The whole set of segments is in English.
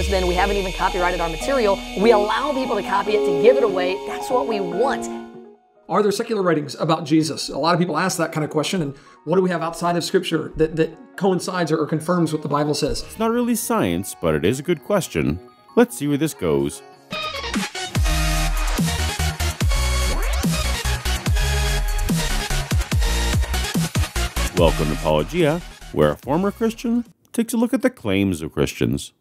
because then we haven't even copyrighted our material. We allow people to copy it, to give it away. That's what we want. Are there secular writings about Jesus? A lot of people ask that kind of question. And what do we have outside of Scripture that coincides or confirms what the Bible says? It's not really science, but it is a good question. Let's see where this goes. Welcome to Paulogia, where a former Christian takes a look at the claims of Christians.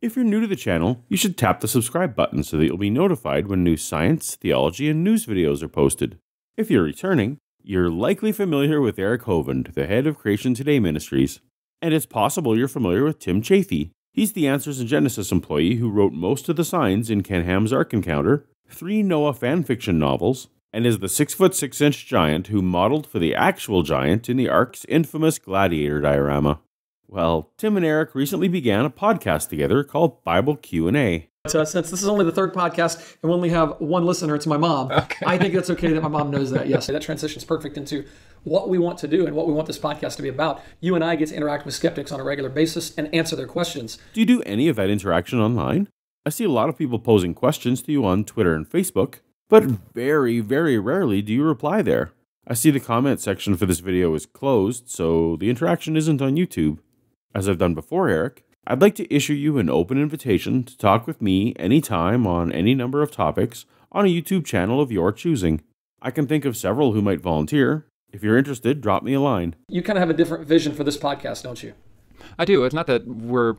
If you're new to the channel, you should tap the subscribe button so that you'll be notified when new science, theology, and news videos are posted. If you're returning, you're likely familiar with Eric Hovind, the head of Creation Today Ministries. And it's possible you're familiar with Tim Chaffey. He's the Answers in Genesis employee who wrote most of the signs in Ken Ham's Ark Encounter, 3 Noah fanfiction novels, and is the 6'6" giant who modeled for the actual giant in the Ark's infamous gladiator diorama. Well, Tim and Eric recently began a podcast together called Bible Q&A. Since this is only the third podcast and we only have one listener, it's my mom. Okay. I think it's okay that my mom knows that. Yes, that transition is perfect into what we want to do and what we want this podcast to be about. You and I get to interact with skeptics on a regular basis and answer their questions. Do you do any of that interaction online? I see a lot of people posing questions to you on Twitter and Facebook, but very, very rarely do you reply there. I see the comment section for this video is closed, so the interaction isn't on YouTube. As I've done before, Eric, I'd like to issue you an open invitation to talk with me anytime on any number of topics on a YouTube channel of your choosing. I can think of several who might volunteer. If you're interested, drop me a line. You kind of have a different vision for this podcast, don't you? I do. It's not that we're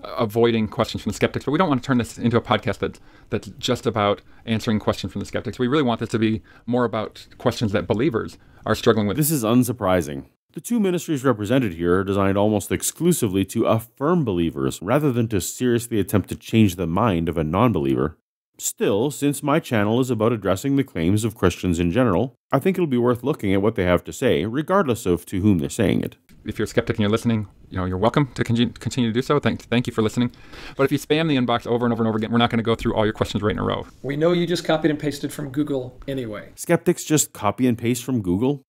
avoiding questions from the skeptics, but we don't want to turn this into a podcast that's just about answering questions from the skeptics. We really want this to be more about questions that believers are struggling with. This is unsurprising. The two ministries represented here are designed almost exclusively to affirm believers rather than to seriously attempt to change the mind of a non-believer. Still, since my channel is about addressing the claims of Christians in general, I think it'll be worth looking at what they have to say, regardless of to whom they're saying it. If you're a skeptic and you're listening, you're welcome to continue to do so. Thank you for listening. But if you spam the inbox over and over and over again, we're not going to go through all your questions right in a row. We know you just copied and pasted from Google anyway. Skeptics just copy and paste from Google?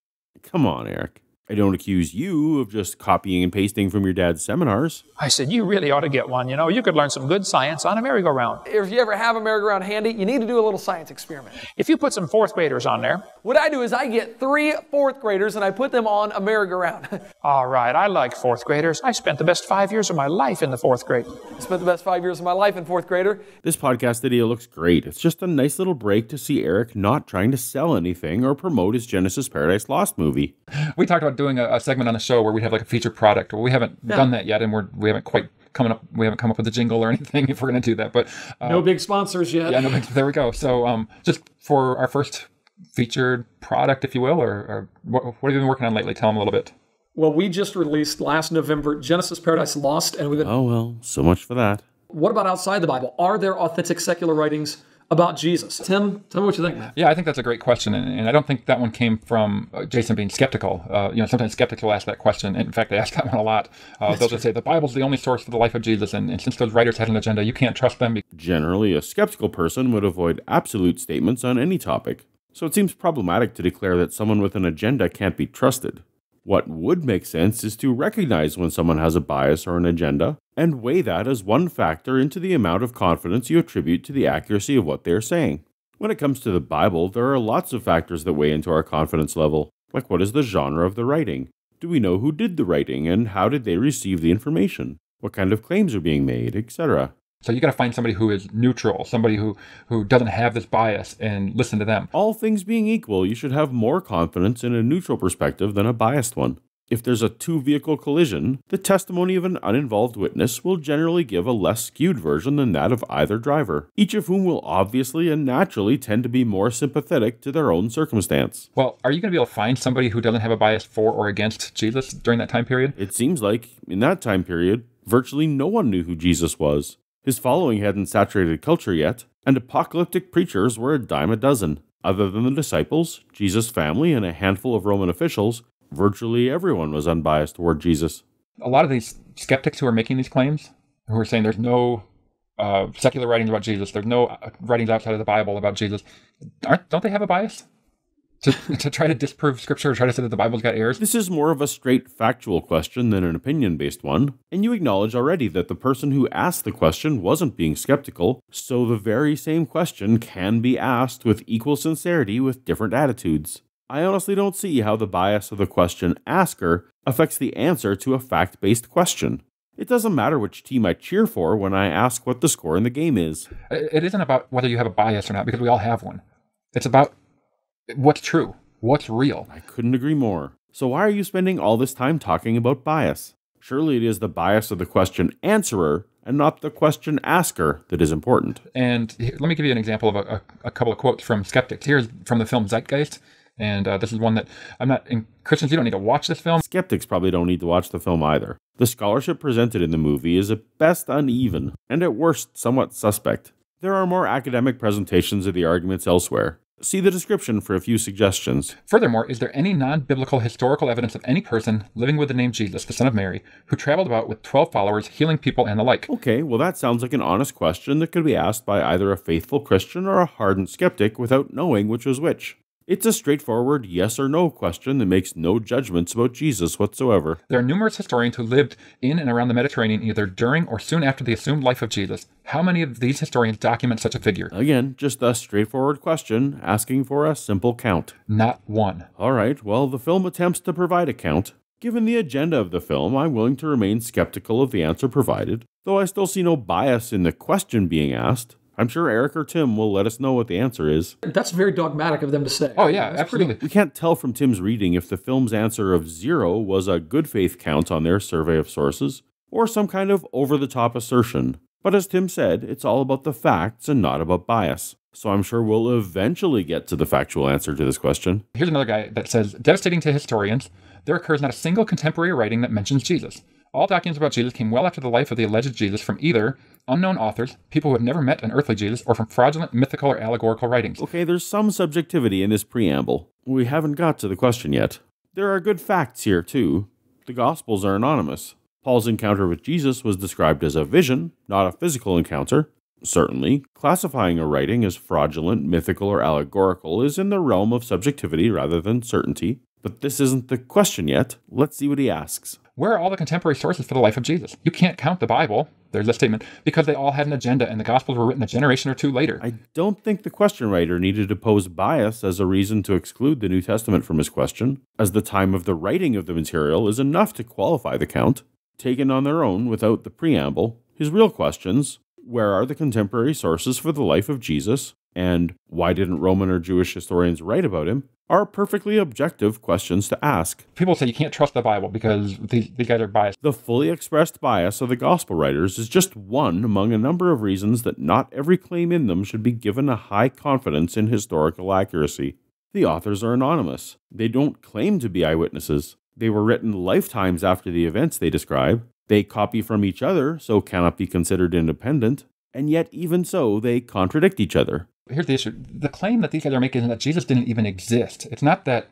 Come on, Eric. I don't accuse you of just copying and pasting from your dad's seminars. I said, you really ought to get one. You could learn some good science on a merry-go-round. If you ever have a merry-go-round handy, you need to do a little science experiment. If you put some 4th graders on there. What I do is I get 3 4th graders and I put them on a merry-go-round. All right, I like 4th graders. I spent the best 5 years of my life in the 4th grade. I spent the best 5 years of my life in 4th grader. This podcast video looks great. It's just a nice little break to see Eric not trying to sell anything or promote his Genesis Paradise Lost movie. We talked about doing a segment on the show where we have like a featured product. Well, we haven't done that yet, and we haven't come up with a jingle or anything if we're going to do that. But no big sponsors yet. Yeah, there we go. So just for our first featured product, if you will, or what have you been working on lately? Tell them a little bit. Well, we just released last November Genesis Paradise Lost, and we've been... Oh, well, so much for that. What about outside the Bible? Are there authentic secular writings about Jesus? Tim, tell me what you think, man. Yeah, I think that's a great question, and I don't think that one came from Jason being skeptical. Sometimes skeptics will ask that question. In fact, they ask that one a lot. They'll just say the Bible's the only source for the life of Jesus, and since those writers had an agenda, you can't trust them. Generally, a skeptical person would avoid absolute statements on any topic, so it seems problematic to declare that someone with an agenda can't be trusted. What would make sense is to recognize when someone has a bias or an agenda, and weigh that as one factor into the amount of confidence you attribute to the accuracy of what they're saying. When it comes to the Bible, there are lots of factors that weigh into our confidence level, like what is the genre of the writing? Do we know who did the writing, and how did they receive the information? What kind of claims are being made, etc.? So you got to find somebody who is neutral, somebody who doesn't have this bias, and listen to them. All things being equal, you should have more confidence in a neutral perspective than a biased one. If there's a two-vehicle collision, the testimony of an uninvolved witness will generally give a less skewed version than that of either driver, each of whom will obviously and naturally tend to be more sympathetic to their own circumstance. Well, are you going to be able to find somebody who doesn't have a bias for or against Jesus during that time period? It seems like, in that time period, virtually no one knew who Jesus was. His following hadn't saturated culture yet, and apocalyptic preachers were a dime a dozen. Other than the disciples, Jesus' family, and a handful of Roman officials, virtually everyone was unbiased toward Jesus. A lot of these skeptics who are making these claims, who are saying there's no secular writings about Jesus, there's no writings outside of the Bible about Jesus, don't they have a bias? to try to disprove Scripture, or try to say that the Bible's got errors? This is more of a straight factual question than an opinion-based one, and you acknowledge already that the person who asked the question wasn't being skeptical, so the very same question can be asked with equal sincerity with different attitudes. I honestly don't see how the bias of the question asker affects the answer to a fact-based question. It doesn't matter which team I cheer for when I ask what the score in the game is. It isn't about whether you have a bias or not, because we all have one. It's about what's true, what's real. I couldn't agree more. So why are you spending all this time talking about bias? Surely it is the bias of the question answerer and not the question asker that is important. And let me give you an example of a couple of quotes from skeptics. Here's from the film Zeitgeist. And this is one that Christians, you don't need to watch this film. Skeptics probably don't need to watch the film either. The scholarship presented in the movie is at best uneven, and at worst somewhat suspect. There are more academic presentations of the arguments elsewhere. See the description for a few suggestions. Furthermore, is there any non-biblical historical evidence of any person living with the name Jesus, the son of Mary, who traveled about with 12 followers, healing people and the like? Okay, well that sounds like an honest question that could be asked by either a faithful Christian or a hardened skeptic without knowing which was which. It's a straightforward yes or no question that makes no judgments about Jesus whatsoever. There are numerous historians who lived in and around the Mediterranean either during or soon after the assumed life of Jesus. How many of these historians document such a figure? Again, just a straightforward question asking for a simple count. Not one. All right, well, the film attempts to provide a count. Given the agenda of the film, I'm willing to remain skeptical of the answer provided, though I still see no bias in the question being asked. I'm sure Eric or Tim will let us know what the answer is. That's very dogmatic of them to say. Oh, yeah, absolutely. We can't tell from Tim's reading if the film's answer of 0 was a good faith count on their survey of sources, or some kind of over-the-top assertion. But as Tim said, it's all about the facts and not about bias. So I'm sure we'll eventually get to the factual answer to this question. Here's another guy that says, devastating to historians, there occurs not a single contemporary writing that mentions Jesus. All documents about Jesus came well after the life of the alleged Jesus from either unknown authors, people who have never met an earthly Jesus, or from fraudulent, mythical, or allegorical writings. Okay, there's some subjectivity in this preamble. We haven't got to the question yet. There are good facts here, too. The Gospels are anonymous. Paul's encounter with Jesus was described as a vision, not a physical encounter. Certainly, classifying a writing as fraudulent, mythical, or allegorical is in the realm of subjectivity rather than certainty. But this isn't the question yet. Let's see what he asks. Where are all the contemporary sources for the life of Jesus? You can't count the Bible, there's a statement, because they all had an agenda and the Gospels were written a generation or two later. I don't think the question writer needed to pose bias as a reason to exclude the New Testament from his question, as the time of the writing of the material is enough to qualify the count. Taken on their own without the preamble, his real questions, where are the contemporary sources for the life of Jesus, and why didn't Roman or Jewish historians write about him, are perfectly objective questions to ask. People say you can't trust the Bible because these guys are biased. The fully expressed bias of the gospel writers is just one among a number of reasons that not every claim in them should be given a high confidence in historical accuracy. The authors are anonymous. They don't claim to be eyewitnesses. They were written lifetimes after the events they describe. They copy from each other, so cannot be considered independent. And yet, even so, they contradict each other. Here's the issue. The claim that these guys are making is that Jesus didn't even exist. It's not that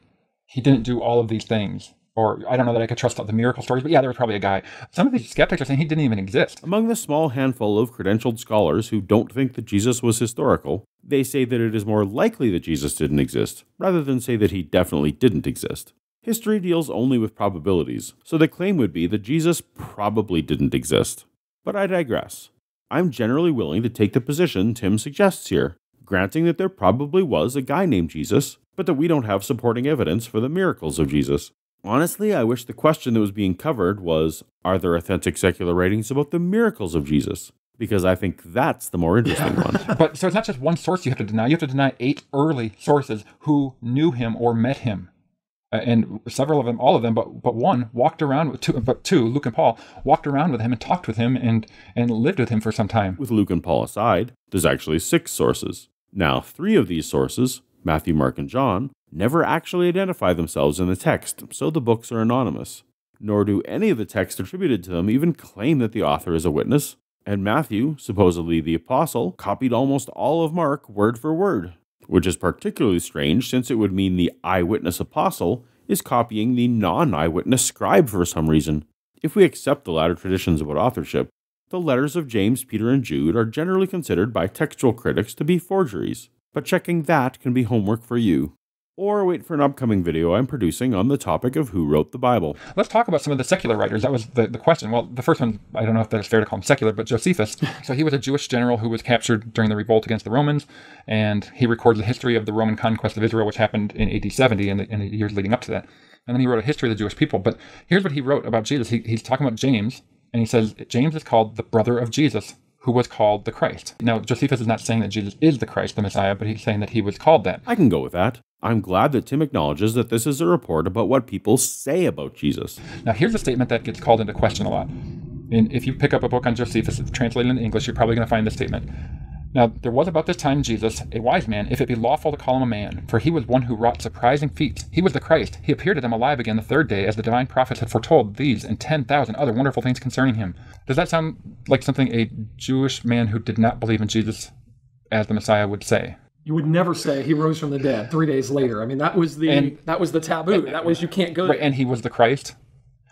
he didn't do all of these things. Or I don't know that I could trust the miracle stories, but yeah, there was probably a guy. Some of these skeptics are saying he didn't even exist. Among the small handful of credentialed scholars who don't think that Jesus was historical, they say that it is more likely that Jesus didn't exist, rather than say that he definitely didn't exist. History deals only with probabilities, so the claim would be that Jesus probably didn't exist. But I digress. I'm generally willing to take the position Tim suggests here, granting that there probably was a guy named Jesus, but that we don't have supporting evidence for the miracles of Jesus. Honestly, I wish the question that was being covered was, are there authentic secular writings about the miracles of Jesus? Because I think that's the more interesting one. But so it's not just one source you have to deny. You have to deny 8 early sources who knew him or met him. And several of them, all of them, but one walked around with two, Luke and Paul, walked around with him and talked with him and lived with him for some time. With Luke and Paul aside, there's actually 6 sources. Now, 3 of these sources, Matthew, Mark, and John, never actually identify themselves in the text, so the books are anonymous. Nor do any of the texts attributed to them even claim that the author is a witness. And Matthew, supposedly the apostle, copied almost all of Mark word for word, which is particularly strange since it would mean the eyewitness apostle is copying the non-eyewitness scribe for some reason. If we accept the latter traditions about authorship, the letters of James, Peter, and Jude are generally considered by textual critics to be forgeries, but checking that can be homework for you. or wait for an upcoming video I'm producing on the topic of who wrote the Bible. Let's talk about some of the secular writers. That was the question. Well, the first one, I don't know if that's fair to call him secular, but Josephus. So he was a Jewish general who was captured during the revolt against the Romans, and he records the history of the Roman conquest of Israel, which happened in AD 70 and the years leading up to that. And then he wrote a history of the Jewish people. But here's what he wrote about Jesus. He's talking about James, and he says, James is called the brother of Jesus, who was called the Christ. Now, Josephus is not saying that Jesus is the Christ, the Messiah, but he's saying that he was called that. I can go with that. I'm glad that Tim acknowledges that this is a report about what people say about Jesus. Now, here's a statement that gets called into question a lot. And if you pick up a book on Josephus, it's translated into English, you're probably going to find this statement. Now, there was about this time Jesus, a wise man, if it be lawful to call him a man, for he was one who wrought surprising feats. He was the Christ. He appeared to them alive again the third day, as the divine prophets had foretold these and 10,000 other wonderful things concerning him. Does that sound like something a Jewish man who did not believe in Jesus as the Messiah would say? You would never say he rose from the dead 3 days later. I mean, that was the taboo. That was, you can't go there. Right, and he was the Christ.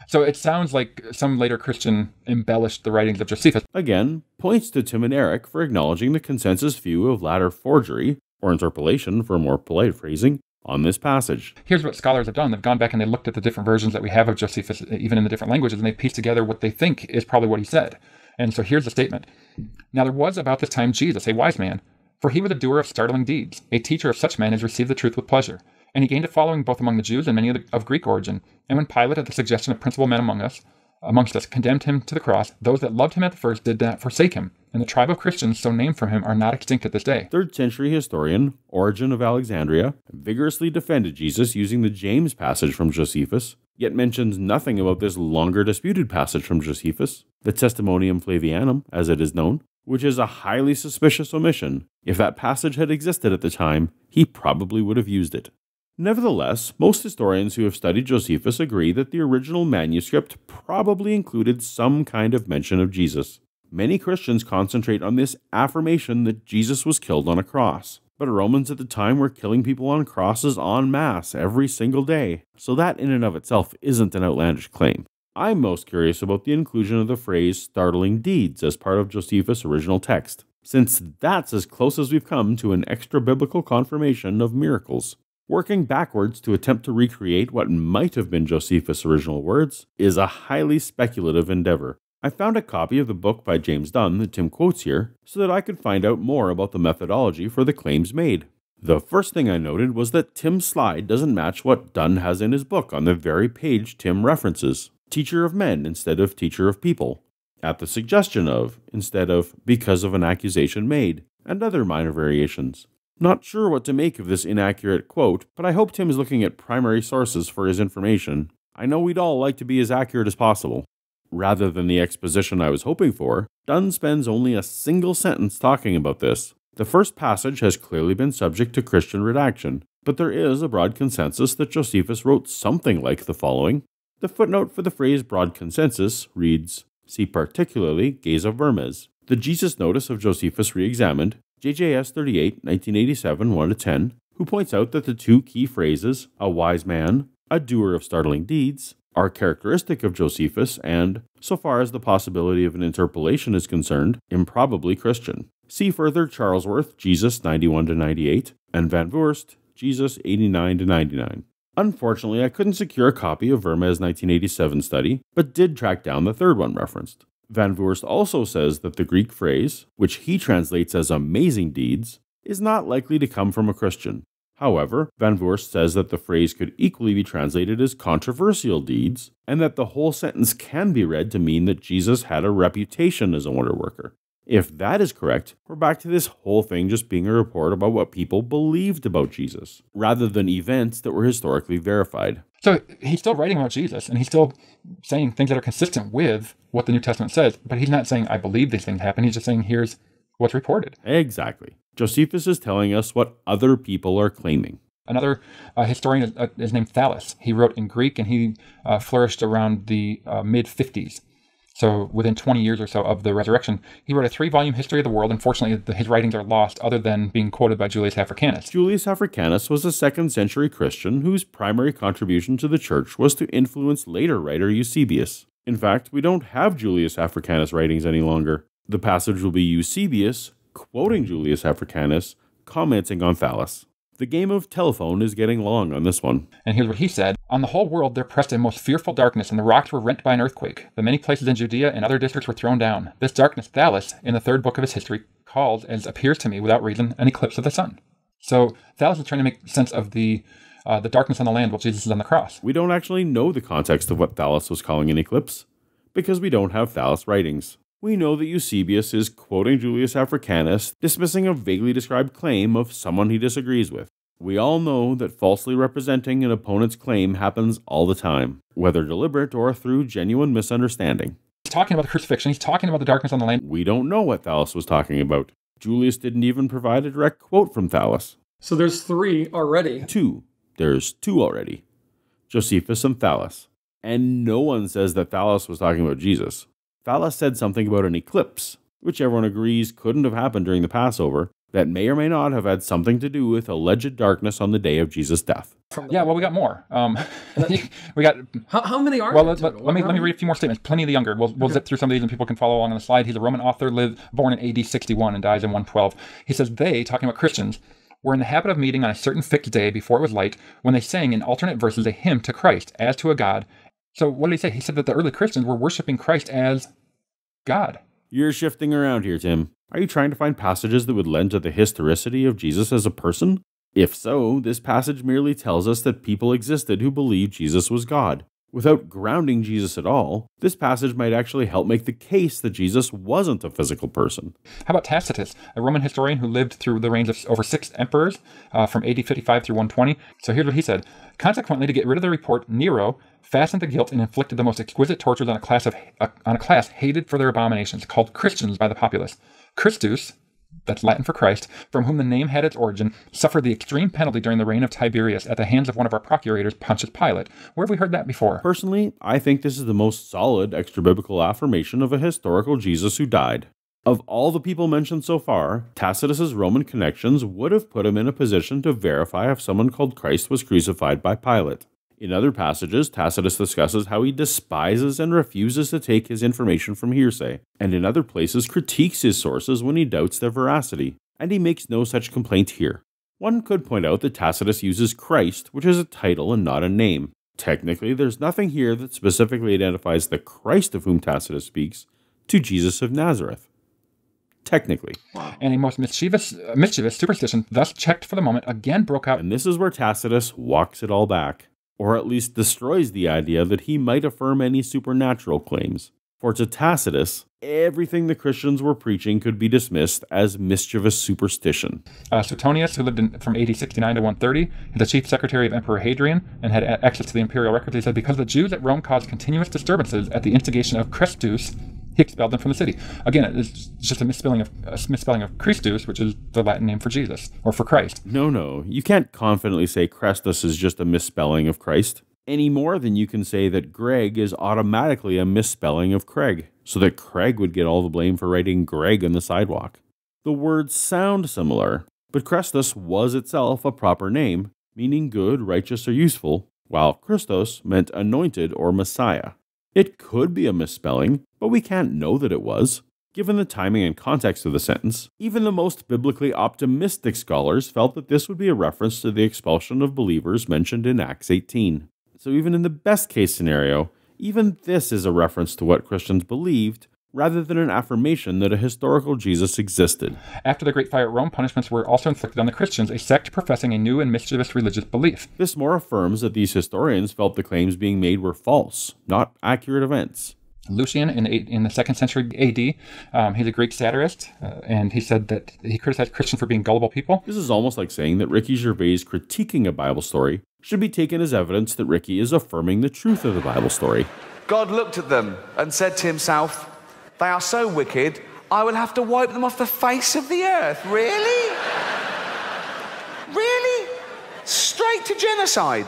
So it sounds like some later Christian embellished the writings of Josephus. Again, points to Tim and Eric for acknowledging the consensus view of latter forgery, or interpolation for more polite phrasing, on this passage. Here's what scholars have done. They've gone back and they looked at the different versions that we have of Josephus, even in the different languages, and they pieced together what they think is probably what he said. And so here's the statement. Now there was about this time Jesus, a wise man, for he was a doer of startling deeds. A teacher of such men has received the truth with pleasure. And he gained a following both among the Jews and many of Greek origin. And when Pilate, at the suggestion of principal men amongst us, condemned him to the cross, those that loved him at the first did not forsake him. And the tribe of Christians so named from him are not extinct at this day. 3rd century historian Origen of Alexandria vigorously defended Jesus using the James passage from Josephus, yet mentions nothing about this longer disputed passage from Josephus, the Testimonium Flavianum, as it is known, which is a highly suspicious omission. If that passage had existed at the time, he probably would have used it. Nevertheless, most historians who have studied Josephus agree that the original manuscript probably included some kind of mention of Jesus. Many Christians concentrate on this affirmation that Jesus was killed on a cross, but Romans at the time were killing people on crosses en masse every single day, so that in and of itself isn't an outlandish claim. I'm most curious about the inclusion of the phrase startling deeds as part of Josephus' original text, since that's as close as we've come to an extra-biblical confirmation of miracles. Working backwards to attempt to recreate what might have been Josephus' original words is a highly speculative endeavor. I found a copy of the book by James Dunn that Tim quotes here so that I could find out more about the methodology for the claims made. The first thing I noted was that Tim's slide doesn't match what Dunn has in his book on the very page Tim references. Teacher of men instead of teacher of people. At the suggestion of instead of because of an accusation made, and other minor variations. Not sure what to make of this inaccurate quote, but I hope Tim is looking at primary sources for his information. I know we'd all like to be as accurate as possible. Rather than the exposition I was hoping for, Dunn spends only a single sentence talking about this. The first passage has clearly been subject to Christian redaction, but there is a broad consensus that Josephus wrote something like the following. The footnote for the phrase broad consensus reads, see particularly Geza Vermes. The Jesus Notice of Josephus Reexamined, JJS 38, 1987, 1-10, who points out that the two key phrases, a wise man, a doer of startling deeds, are characteristic of Josephus and, so far as the possibility of an interpolation is concerned, improbably Christian. See further Charlesworth, Jesus 91-98, and Van Voorst, Jesus 89-99. Unfortunately, I couldn't secure a copy of Vermes' 1987 study, but did track down the third one referenced. Van Voorst also says that the Greek phrase, which he translates as amazing deeds, is not likely to come from a Christian. However, Van Voorst says that the phrase could equally be translated as controversial deeds, and that the whole sentence can be read to mean that Jesus had a reputation as a wonder worker. If that is correct, we're back to this whole thing just being a report about what people believed about Jesus, rather than events that were historically verified. So he's still writing about Jesus, and he's still saying things that are consistent with what the New Testament says, but he's not saying, I believe these things happen. He's just saying, here's what's reported. Exactly. Josephus is telling us what other people are claiming. Another historian is named Thallus. He wrote in Greek, and he flourished around the mid-50s. So within 20 years or so of the resurrection, he wrote a 3-volume history of the world. Unfortunately, his writings are lost other than being quoted by Julius Africanus. Julius Africanus was a 2nd century Christian whose primary contribution to the church was to influence later writer Eusebius. In fact, we don't have Julius Africanus writings any longer. The passage will be Eusebius quoting Julius Africanus, commenting on Thallus. The game of telephone is getting long on this one. And here's what he said. On the whole world there pressed a most fearful darkness, and the rocks were rent by an earthquake. The many places in Judea and other districts were thrown down. This darkness Thales, in the third book of his history, calls, as appears to me without reason, an eclipse of the sun. So Thales is trying to make sense of the darkness on the land while Jesus is on the cross. We don't actually know the context of what Thales was calling an eclipse, because we don't have Thales writings. We know that Eusebius is quoting Julius Africanus, dismissing a vaguely described claim of someone he disagrees with. We all know that falsely representing an opponent's claim happens all the time, whether deliberate or through genuine misunderstanding. He's talking about the crucifixion. He's talking about the darkness on the land. We don't know what Thales was talking about. Julius didn't even provide a direct quote from Thales. So there's 3 already. 2. There's 2 already. Josephus and Thales. And no one says that Thales was talking about Jesus. Thales said something about an eclipse, which everyone agrees couldn't have happened during the Passover, that may or may not have had something to do with alleged darkness on the day of Jesus' death. Yeah, well, we got more. We got... How many are well, there? let me read a few more statements. Pliny the Younger. We'll zip through some of these and people can follow along on the slide. He's a Roman author, born in AD 61 and dies in 112. He says they, talking about Christians, were in the habit of meeting on a certain fixed day before it was light, when they sang in alternate verses a hymn to Christ as to a god. So what did he say? He said that the early Christians were worshiping Christ as God. You're shifting around here, Tim. Are you trying to find passages that would lend to the historicity of Jesus as a person? If so, this passage merely tells us that people existed who believed Jesus was God. Without grounding Jesus at all, this passage might actually help make the case that Jesus wasn't a physical person. How about Tacitus, a Roman historian who lived through the reigns of over 6 emperors from AD 55 through 120? So here's what he said. Consequently, to get rid of the report, Nero fastened the guilt and inflicted the most exquisite tortures on a class hated for their abominations, called Christians by the populace. Christus, that's Latin for Christ, from whom the name had its origin, suffered the extreme penalty during the reign of Tiberius at the hands of one of our procurators, Pontius Pilate. Where have we heard that before? Personally, I think this is the most solid extra-biblical affirmation of a historical Jesus who died. Of all the people mentioned so far, Tacitus's Roman connections would have put him in a position to verify if someone called Christ was crucified by Pilate. In other passages, Tacitus discusses how he despises and refuses to take his information from hearsay, and in other places critiques his sources when he doubts their veracity, and he makes no such complaint here. One could point out that Tacitus uses Christ, which is a title and not a name. Technically, there's nothing here that specifically identifies the Christ of whom Tacitus speaks to Jesus of Nazareth. Technically. Wow. And a most mischievous superstition, thus checked for the moment, again broke out. And this is where Tacitus walks it all back, or at least destroys the idea that he might affirm any supernatural claims. For to Tacitus, everything the Christians were preaching could be dismissed as mischievous superstition. Suetonius, who lived from AD 69 to 130, the chief secretary of Emperor Hadrian and had access to the imperial records, he said, because the Jews at Rome caused continuous disturbances at the instigation of Christus, he expelled them from the city. Again, it's just a misspelling of Christus, which is the Latin name for Jesus, or for Christ. No, you can't confidently say Christus is just a misspelling of Christ, any more than you can say that Greg is automatically a misspelling of Craig, so that Craig would get all the blame for writing Greg on the sidewalk. The words sound similar, but Christus was itself a proper name, meaning good, righteous, or useful, while Christos meant anointed or Messiah. It could be a misspelling, but we can't know that it was. Given the timing and context of the sentence, even the most biblically optimistic scholars felt that this would be a reference to the expulsion of believers mentioned in Acts 18. So even in the best case scenario, even this is a reference to what Christians believed, rather than an affirmation that a historical Jesus existed. After the Great Fire at Rome, punishments were also inflicted on the Christians, a sect professing a new and mischievous religious belief. This more affirms that these historians felt the claims being made were false, not accurate events. Lucian, in the 2nd century AD, he's a Greek satirist, and he said that he criticized Christians for being gullible people. This is almost like saying that Ricky Gervais critiquing a Bible story should be taken as evidence that Ricky is affirming the truth of the Bible story. God looked at them and said to himself, "They are so wicked, I will have to wipe them off the face of the earth." Really? Really? Straight to genocide.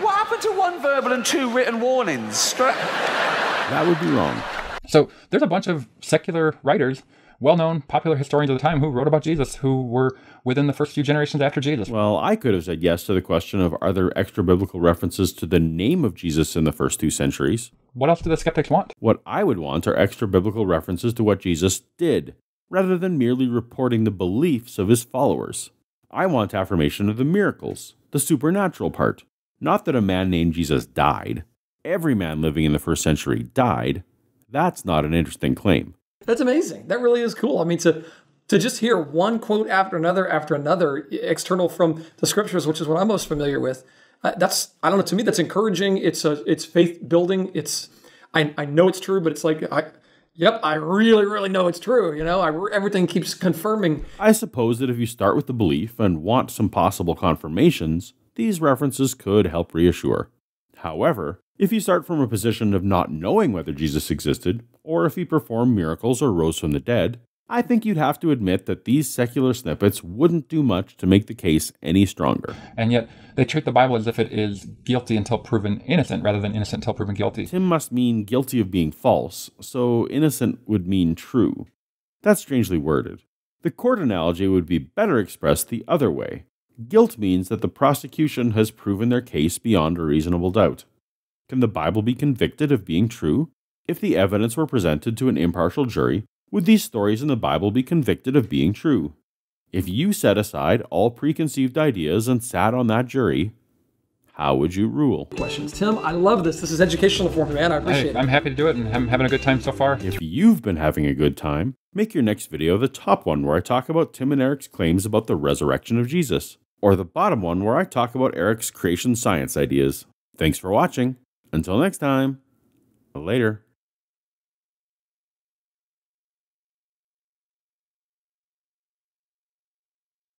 What happened to 1 verbal and 2 written warnings? That would be wrong. So there's a bunch of secular writers, well-known, popular historians of the time who wrote about Jesus, who were within the first few generations after Jesus. Well, I could have said yes to the question of are there extra-biblical references to the name of Jesus in the first 2 centuries? What else do the skeptics want? What I would want are extra-biblical references to what Jesus did. rather than merely reporting the beliefs of his followers. I want affirmation of the miracles, the supernatural part, not that a man named Jesus died. Every man living in the first century died. That's not an interesting claim. That's amazing. That really is cool. I mean, to just hear one quote after another, external from the scriptures, which is what I'm most familiar with. That's, I don't know, to me, that's encouraging. It's faith building. I know it's true, but it's like, I really, really know it's true. You know, everything keeps confirming. I suppose that if you start with the belief and want some possible confirmations, these references could help reassure. However, if you start from a position of not knowing whether Jesus existed, or if he performed miracles or rose from the dead, I think you'd have to admit that these secular snippets wouldn't do much to make the case any stronger. And yet, they treat the Bible as if it is guilty until proven innocent, rather than innocent until proven guilty. Tim must mean guilty of being false, so innocent would mean true. That's strangely worded. The court analogy would be better expressed the other way. Guilt means that the prosecution has proven their case beyond a reasonable doubt. Can the Bible be convicted of being true? If the evidence were presented to an impartial jury, would these stories in the Bible be convicted of being true? If you set aside all preconceived ideas and sat on that jury, how would you rule? Questions. Tim, I love this. This is educational for me, man. I appreciate it. I'm happy to do it, and I'm having a good time so far. If you've been having a good time, make your next video the top one where I talk about Tim and Eric's claims about the resurrection of Jesus, or the bottom one where I talk about Eric's creation science ideas. Thanks for watching. Until next time, later.